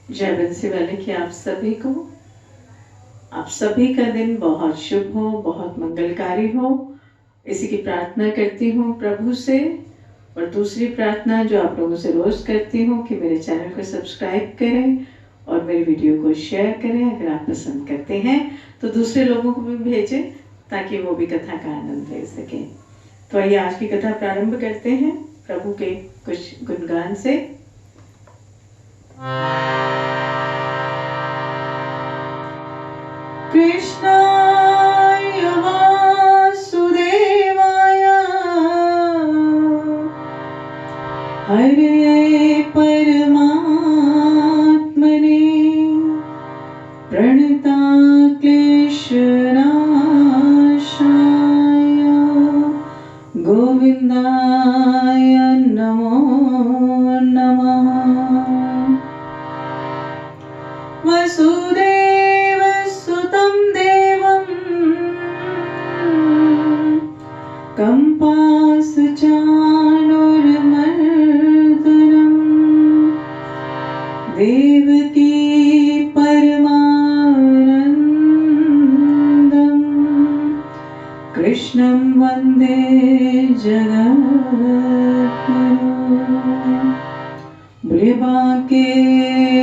जय बंसी वाले की आप सभी का दिन बहुत शुभ हो, बहुत मंगलकारी हो, इसी की प्रार्थना करती हूँ प्रभु से। और दूसरी प्रार्थना जो आप लोगों से रोज करती हूँ कि मेरे चैनल को सब्सक्राइब करें और मेरी वीडियो को शेयर करें। अगर आप पसंद करते हैं तो दूसरे लोगों को भी भेजें ताकि वो भी कथा का आनंद ले सकें। तो आइए आज की कथा प्रारंभ करते हैं प्रभु के कुछ गुणगान से। कृष्णाय वासुदेवाय हरे परमात्मने प्रणता क्लेशनाशाय गोविन्दाय नमो नमः। वसुदेवसुतं देवं कंपासचाणूरमर्दनं देवकी परमानन्दं कृष्णं वन्दे जगद्गुरुं। बोले बांके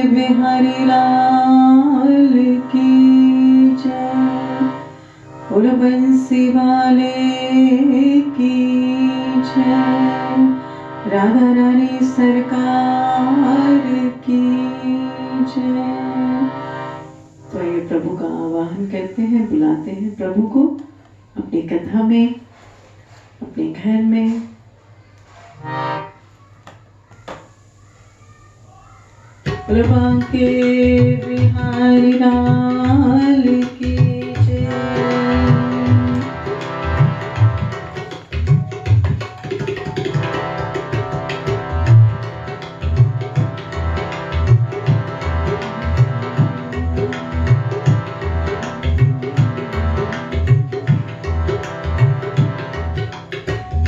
बिहारी लाल की जय, बोल बंसी वाले की जय, राधा रानी सरकार की जय। तो ये प्रभु का आवाहन करते हैं, बुलाते हैं प्रभु को अपनी कथा में, अपने घर में। बांके बिहारी लाल की जय।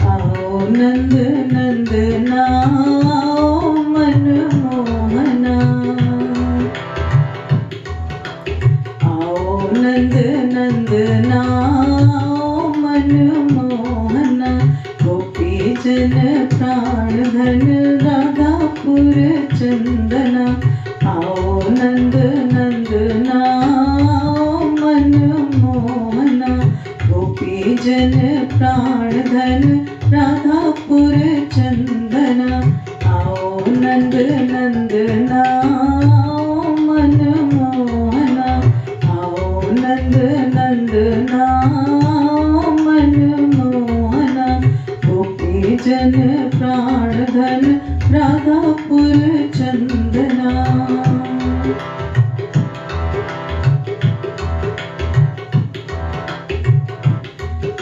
आओ नंद नंदना मन मोहना, नंद नंदना मन मोहना, गोपी जन प्राण धन राधापुर चंदना। आओ नंद नंदना मन मोहना, गोपी जन प्राण धन राधापुर चंदना। आओ नंद नंदना मन मोहना, नंद नंदना मन मोहना, गोपी जन प्राण धन राधापुर चंदना।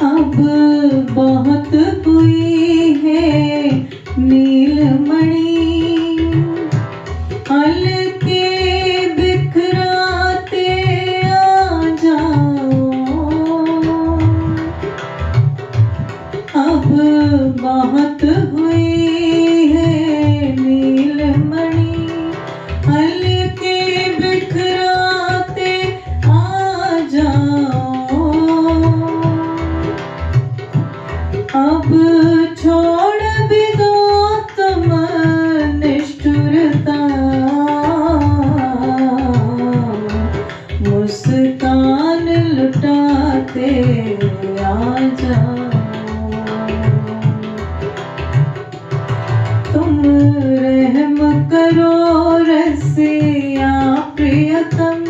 अब बहुत हुई है नीलमणि, हल्के बिखराते आ जाओ। अब बहुत हुई है नीलमणि, हल्के बिखराते आ जाओ। अब छोड़ भी दो तुम निष्ठुरता, मुस्कान लुटाते आ जाओ। तुम रहम करो रसिया प्रियतम,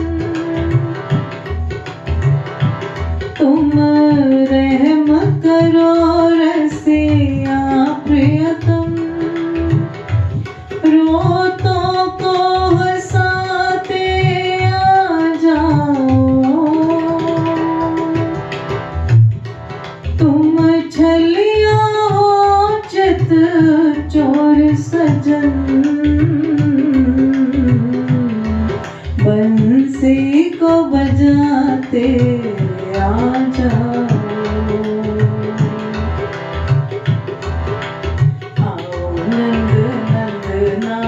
तुम रहम करो रसिया प्रियतम, रोतों को हंसाते आ जाओ। तुम छलिया हो चित चोर सजन, बंसी को बजाते आ जाओ। आओ नंद नंदना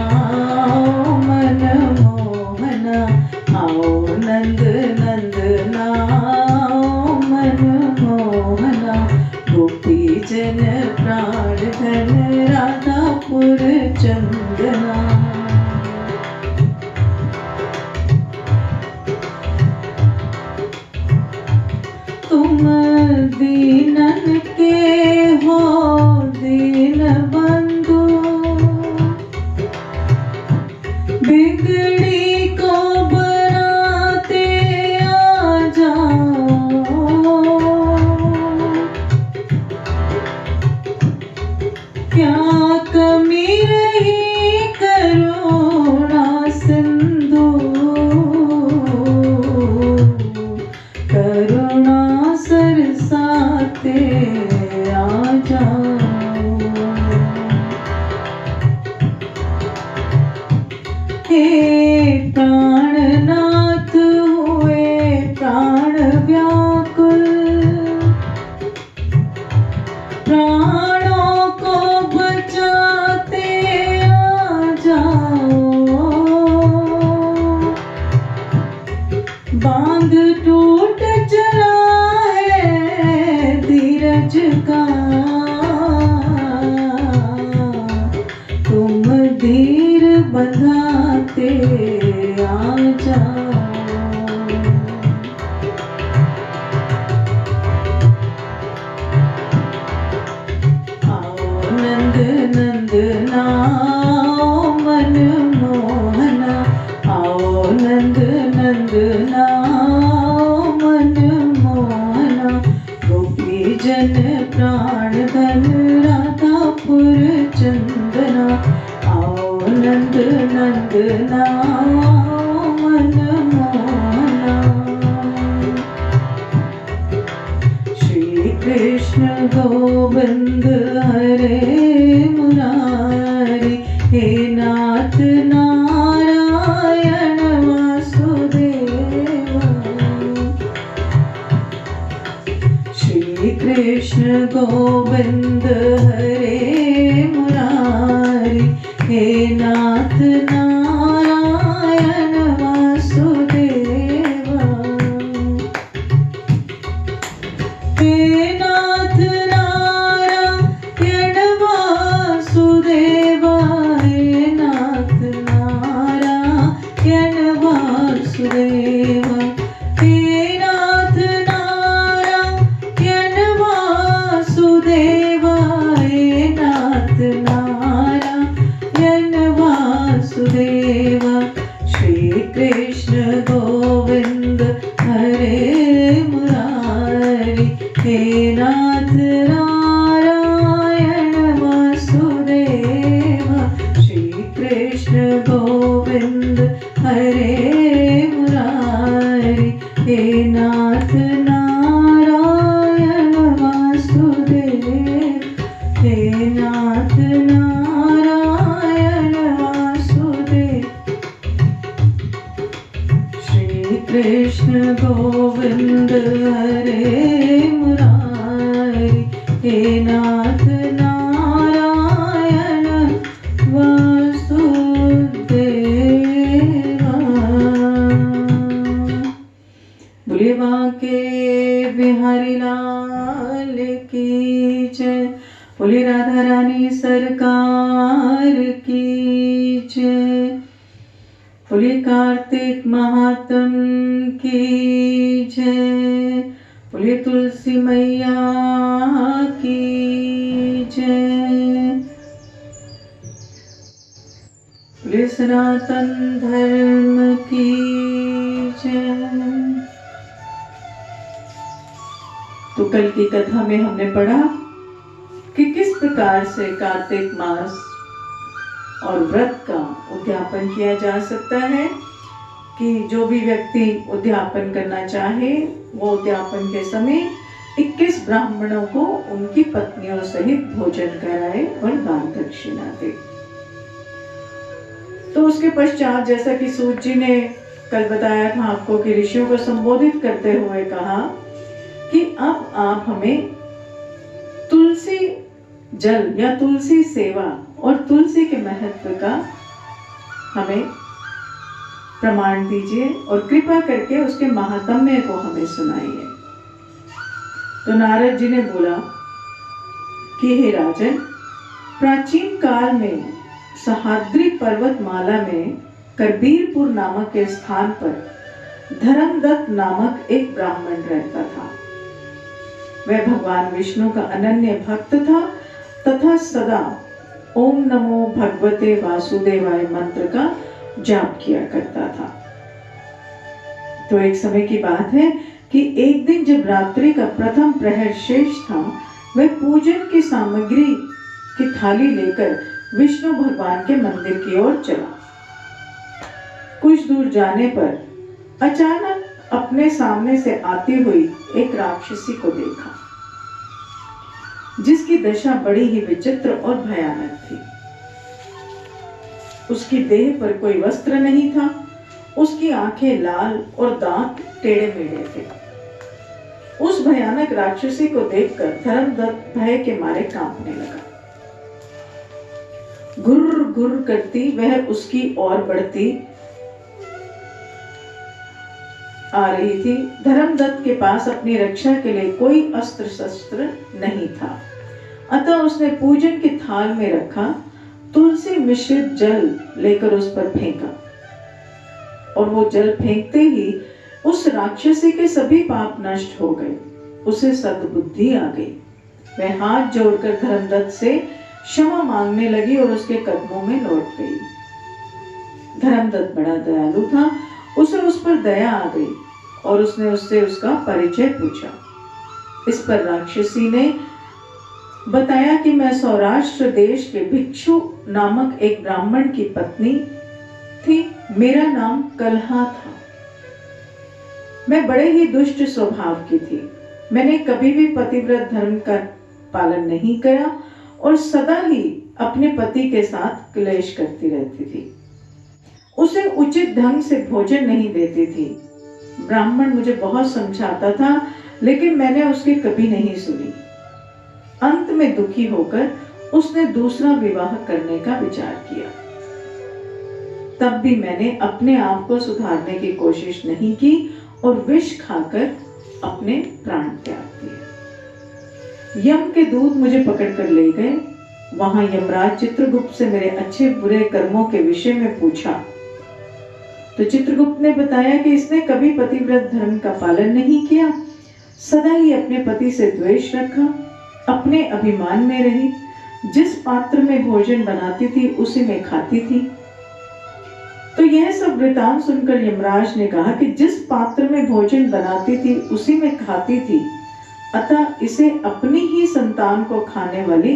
बिगड़ी को बनाते आ जाओ, क्या कमी रही करुणा सिंधु, करुणा सरसाते आ जाओ। हे प्राणनाथ हुए प्राण व्याकुल, प्राणों को बचाते आ जाओ, बांध टूट चला है धीरज का, तुम धीर बंधाते आ जाओ। आओ नंद नंदना मन मोहना, आओ नंद नंदना मन मोहना, गोपी जन प्राण धन राधापुर चंदना, आओ नंद नंदना मन मोहना। श्री कृष्ण गोविंद हरे मुरारी, हे नाथ नारायण वासुदेवा। श्री कृष्ण गोविंद हरे मुरारी, हे नाथ नारायण वासुदेवा। हे नाथ नारायण वासुदेवा, हे नाथ नारायण वासुदेवा, हे नाथ नारायण वासुदेवा, हे नाथ नारायण वासुदेवा। श्री कृष्ण गोविंद हरे मुरारी, हे नाथ नारायण वासुदेवा। श्री कृष्ण गोविंद हरे मुरारी, हे नाथ नारायण वासुदेव, हे नाथ नारायण वासुदेव। श्री कृष्ण गोविंद हरे मुरारी, हे नाथ नारायण वासुदेवा। बोलिए बांके बिहारी लाल की जय, बोलिए राधा रानी सरकार की जय, बोलिए कार्तिक महात्म की जय, बोलिए तुलसी मैया की जय, बोलिए सनातन धर्म की जय। तो कल की कथा में हमने पढ़ा कि किस प्रकार से कार्तिक मास और व्रत का उद्यापन किया जा सकता है, कि जो भी व्यक्ति उद्यापन करना चाहे वो उद्यापन के समय 21 ब्राह्मणों को उनकी पत्नियों सहित भोजन कराए और दान दक्षिणा दे। तो उसके पश्चात जैसा कि सूत जी ने कल बताया था आपको कि ऋषियों को संबोधित करते हुए कहा कि अब आप हमें तुलसी जल या तुलसी सेवा और तुलसी के महत्व का हमें प्रमाण दीजिए और कृपा करके उसके महात्म्य को हमें सुनाइए। तो नारद जी ने बोला कि हे राजन, प्राचीन काल में सहाद्री पर्वतमाला में करबीरपुर नामक के स्थान पर धर्मदत्त नामक एक ब्राह्मण रहता था। वह भगवान विष्णु का अनन्य भक्त था तथा सदा ओम नमो भगवते वासुदेवाय मंत्र का जाप किया करता था। तो एक समय की बात है कि एक दिन जब रात्रि का प्रथम प्रहर शेष था, वह पूजन की सामग्री की थाली लेकर विष्णु भगवान के मंदिर की ओर चला। कुछ दूर जाने पर अचानक अपने सामने से आती हुई एक राक्षसी को देखा, जिसकी दशा बड़ी ही विचित्र और भयानक थी। उसकी देह पर कोई वस्त्र नहीं था, उसकी आंखें लाल और दांत टेढ़े मेढ़े थे। उस भयानक राक्षसी को देखकर धर्मदत्त भय के मारे कांपने लगा। घुर्र घुर्र करती वह उसकी ओर बढ़ती आ रही थी। धर्मदत्त के पास अपनी रक्षा के लिए कोई अस्त्र शस्त्र नहीं था, अतः उसने पूजन की थाल में रखा तुलसी मिश्रित जल लेकर उस पर फेंका, और वो जल फेंकते ही उस राक्षसी के सभी पाप नष्ट हो गए। उसे सद्बुद्धि आ गई। वह हाथ जोड़कर धर्मदत्त से क्षमा मांगने लगी और उसके कदमों में लौट गई। धर्मदत्त बड़ा दयालु था, उसे उस पर दया आ गई और उसने उससे उसका परिचय पूछा। इस पर राक्षसी ने बताया कि मैं सौराष्ट्र देश के भिक्षु नामक एक ब्राह्मण की पत्नी थी। मेरा नाम कलहा था। मैं बड़े ही दुष्ट स्वभाव की थी। मैंने कभी भी पतिव्रत धर्म का पालन नहीं किया और सदा ही अपने पति के साथ क्लेश करती रहती थी। उसे उचित ढंग से भोजन नहीं देती थी। ब्राह्मण मुझे बहुत समझाता था, लेकिन मैंने उसकी कभी नहीं सुनी। अंत में दुखी होकर उसने दूसरा विवाह करने का विचार किया। तब भी मैंने अपने आप को सुधारने की कोशिश नहीं की और विष खाकर अपने प्राण त्याग दिए। यम के दूत मुझे पकड़कर ले गए। वहां यमराज चित्रगुप्त से मेरे अच्छे बुरे कर्मों के विषय में पूछा, तो चित्रगुप्त ने बताया कि इसने कभी पतिव्रत धर्म का पालन नहीं किया, सदा ही अपने पति से द्वेष रखा, अपने अभिमान में रही, जिस पात्र में भोजन बनाती थी उसी में खाती थी। तो यह सब वृतांत सुनकर यमराज ने कहा कि जिस पात्र में भोजन बनाती थी उसी में खाती थी, अतः इसे अपनी ही संतान को खाने वाली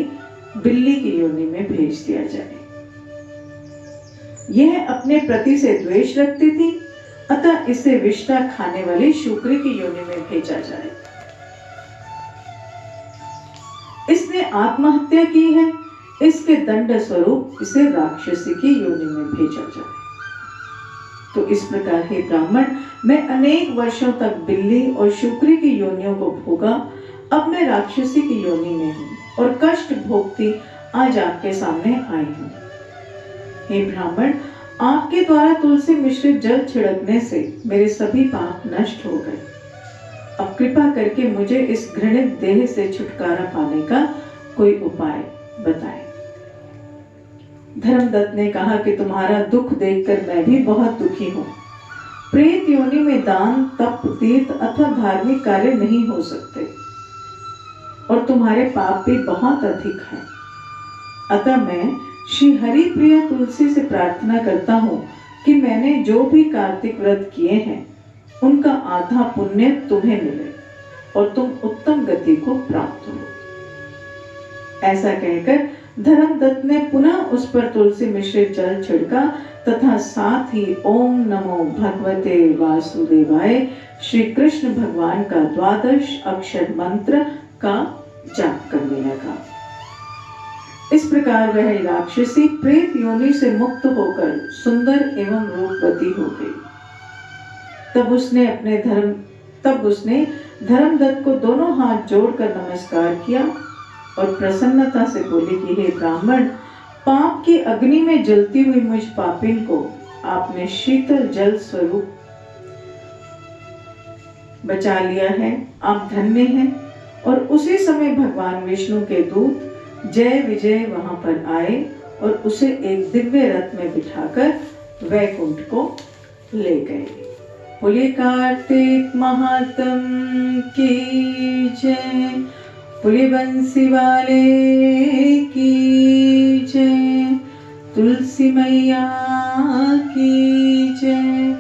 बिल्ली की योनि में भेज दिया जाए। यह अपने पति से द्वेष रखती थी, अतः इसे विष्ठा खाने वाली शूकरी की योनि में भेजा जाए। इसने आत्महत्या की है, इसके दंड स्वरूप इसे राक्षसी की योनि में भेजा जाए। तो इस प्रकार हे ब्राह्मण, मैं अनेक वर्षों तक बिल्ली और शूकरी की योनियों को भोगा, अब मैं राक्षसी की योनि में हूँ और कष्ट भोगती आज आपके सामने आई हूँ। हे ब्राह्मण, आपके द्वारा तुलसी मिश्रित जल छिड़कने से मेरे सभी पाप नष्ट हो गए। अब कृपा करके मुझे इस घृणित देह से छुटकारा पाने का कोई उपाय बताएं। धर्मदत्त ने कहा कि तुम्हारा दुख देखकर मैं भी बहुत दुखी हूँ। प्रेत योनि में दान, तप, तीर्थ अथवा धार्मिक कार्य नहीं हो सकते और तुम्हारे पाप भी बहुत अधिक हैं। अतः मैं श्री हरि प्रिय तुलसी से प्रार्थना करता हूँ कि मैंने जो भी कार्तिक व्रत किए हैं उनका आधा पुण्य तुम्हें मिले और तुम उत्तम गति को प्राप्त हो। ऐसा कहकर धर्मदत्त ने पुनः उस पर तुलसी मिश्रित जल छिड़का तथा साथ ही ओम नमो भगवते वासुदेवाय श्री कृष्ण भगवान का 12 अक्षर मंत्र का जाप करने लगा। इस प्रकार वह राक्षसी प्रेत योनि से मुक्त होकर सुंदर एवं रूपवती हो गई। तब उसने धर्मदत्त को दोनों हाथ जोड़कर नमस्कार किया और प्रसन्नता से बोली कि हे ब्राह्मण, पाप की अग्नि में जलती हुई मुझ पापिन को आपने शीतल जल स्वरूप बचा लिया है। आप धन्य हैं। और उसी समय भगवान विष्णु के दूत जय विजय वहां पर आए और उसे एक दिव्य रथ में बिठाकर वैकुंठ को ले गए। बोलिए कार्तिक महात्म की जय, बोलिए बंसी वाले की जय। तुलसी मैया की जय,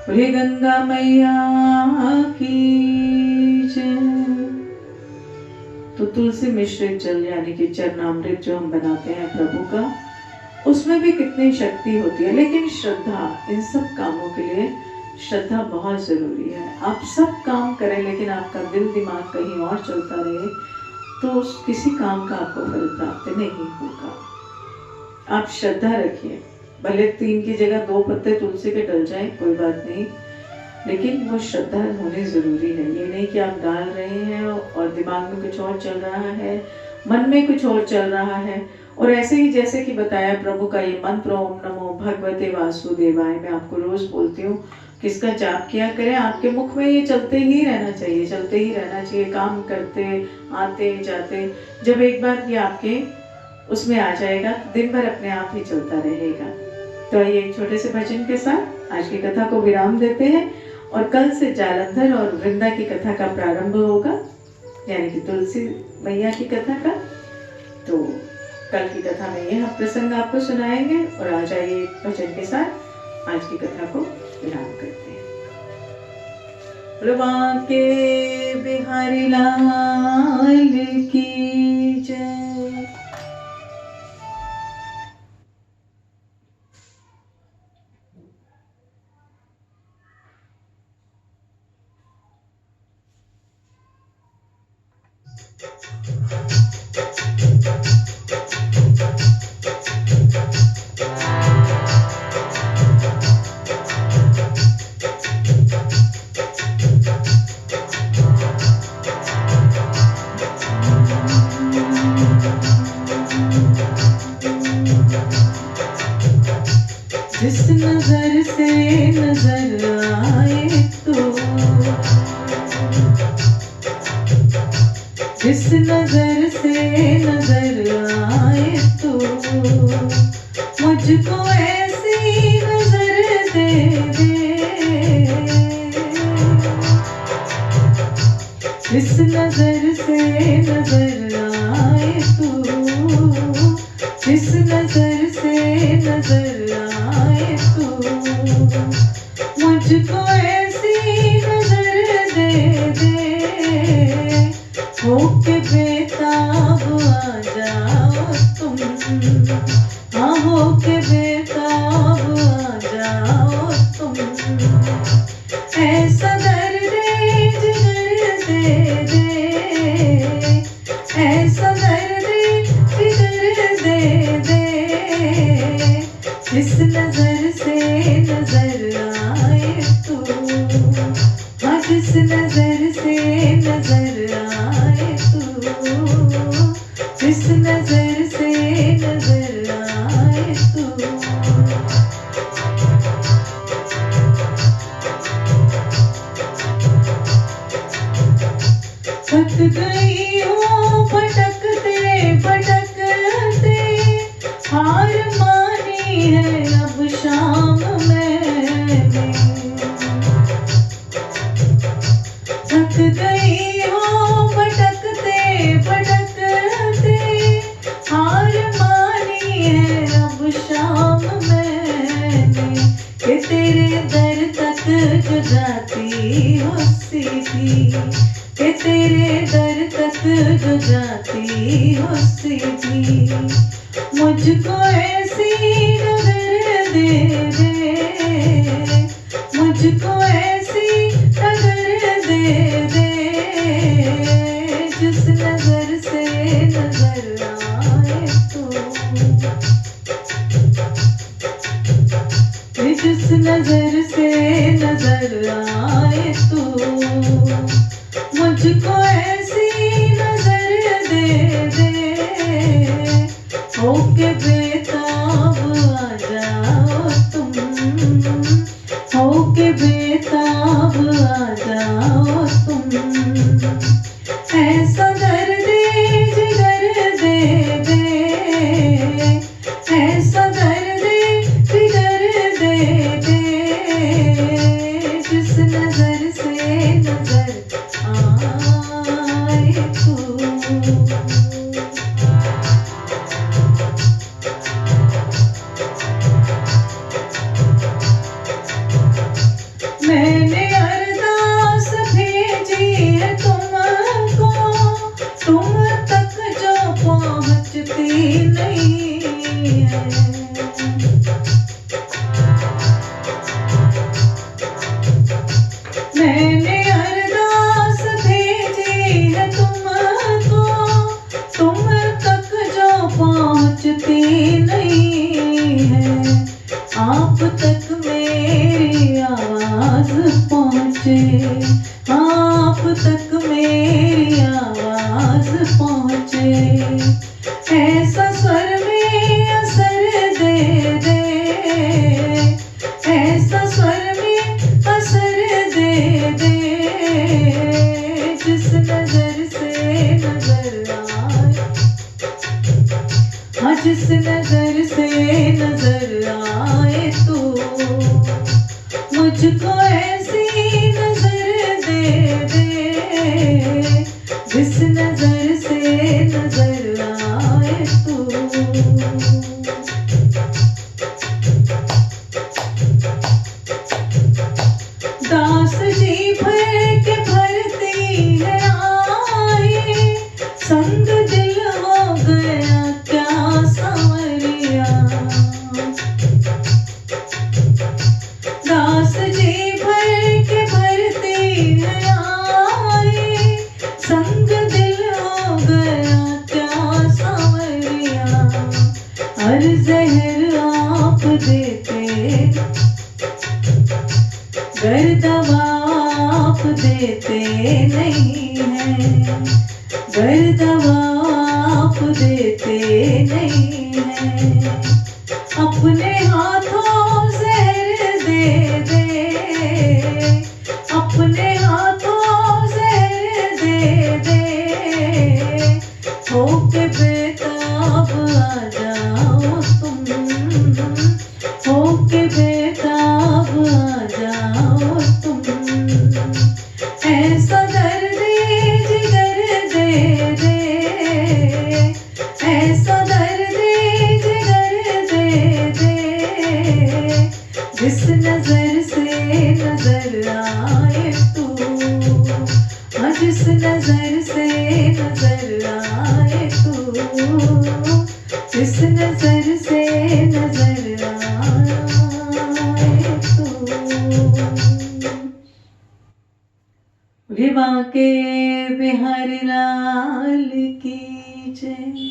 बोले गंगा मैया की जय। तो तुलसी मिश्रित जल यानी कि चरणामृत जो हम बनाते हैं प्रभु का, उसमें भी कितनी शक्ति होती है। लेकिन श्रद्धा, इन सब कामों के लिए श्रद्धा बहुत जरूरी है। आप सब काम करें लेकिन आपका दिल दिमाग कहीं और चलता रहे तो किसी काम का आपको फल प्राप्त नहीं होगा। आप श्रद्धा रखिए, भले 3 की जगह 2 पत्ते तुलसी के डल जाए कोई बात नहीं, लेकिन वो श्रद्धा होनी जरूरी है। ये नहीं कि आप डाल रहे हैं और दिमाग में कुछ और चल रहा है, मन में कुछ और चल रहा है। और ऐसे ही जैसे कि बताया प्रभु का ये मंत्र, ओम नमो भगवते वासुदेवाय, मैं आपको रोज बोलती हूँ किसका जाप किया करें। आपके मुख में ये चलते ही रहना चाहिए, चलते ही रहना चाहिए, काम करते आते जाते। जब एक बार ये आपके उसमें आ जाएगा तो दिन भर अपने आप ही चलता रहेगा। तो आइए एक छोटे से भजन के साथ आज की कथा को विराम देते हैं और कल से जालंधर और वृंदा की कथा का प्रारंभ होगा, यानी कि तुलसी मैया की कथा का। तो कल की कथा में यह प्रसंग आपको सुनाएंगे और आज आइए भजन के साथ आज की कथा को विराम करते हैं। के बिहारी लाल की जय। जिस नजर से नजर आए तो, जिस नजर से नजर आए तो, मुझको ऐसी नजर दे दे। जिस नजर से नजर आए तो, जिस नजर से नजर आए तो, मुझको ऐसी नजर दे दे। होके बेताब आ जाओ तुम, हाँ होके बेताब आ जाओ तुम। ऐसा दर्द जिगर दे दे, ऐसा दर्द जिगर दे दे। जिस नजर से नजर आए तो, हाँ जिस नजर से नजर आए तो, जिस नजर से नजर आए तो। थक गई हूँ भटकते भटकते, हार मानी है अब शाम मैंने। थक गई हूँ भटकते भटकते, हार मानी है अब शाम मैंने। कि तेरे दर तक जो जाती हो सीधी, कि तेरे दर तक जो जाती हो सीधी। मुझको ऐसी नजर दे दे, मुझको ऐसी नजर दे दे। जिस नजर से नजर आए तो, जिस नजर से नजर आए तो, मुझको ऐसी नजर दे दे। होके बेताब आ जाओ तुम, होके बेताब आ जाओ तुम। ऐसा दर्द जिगर दे दे, ऐसा दर्द जिगर दे दे। जिस नजर से नजर आए तो। मुझको ऐसी नजर दे दे, जिस नजर से नजर आए तू। दास जी भर के भरती है आई, संग दिल हो गया क्या सांवरिया। दास जी भर के भरती है आई, संग दिल हो गया क्या सांवरिया। हर जहर आप देते, गर दवा आप देते नहीं है, गर दवा आप देते नहीं है। अपने हाथों जहर दे दे, अपने हाथों जहर दे दे, होके बेताब आ जाओ तुम, होके बेताब आ जाओ तुम। ऐसा दर्द जिगर दे दे, ऐसा दर्द जिगर दे दे, जिस नजर से नजर आए तू। हाँ, जिस नजर से नजर आए तू, जिस नजर से नजर आए तू। बोले बांके बिहारी लाल की जय।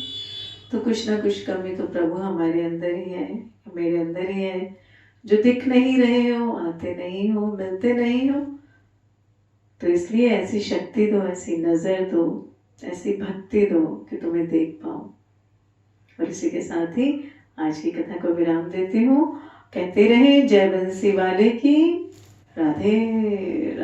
तो कुछ ना कुछ कमी तो प्रभु हमारे अंदर ही है, मेरे अंदर ही है, जो दिख नहीं रहे हो, आते नहीं हो, मिलते नहीं हो। तो इसलिए ऐसी शक्ति दो, ऐसी नजर दो, ऐसी भक्ति दो कि तुम्हें देख पाओ। और इसी के साथ ही आज की कथा को विराम देती हूँ। कहते रहे जय बंसी वाले की। राधे राधे।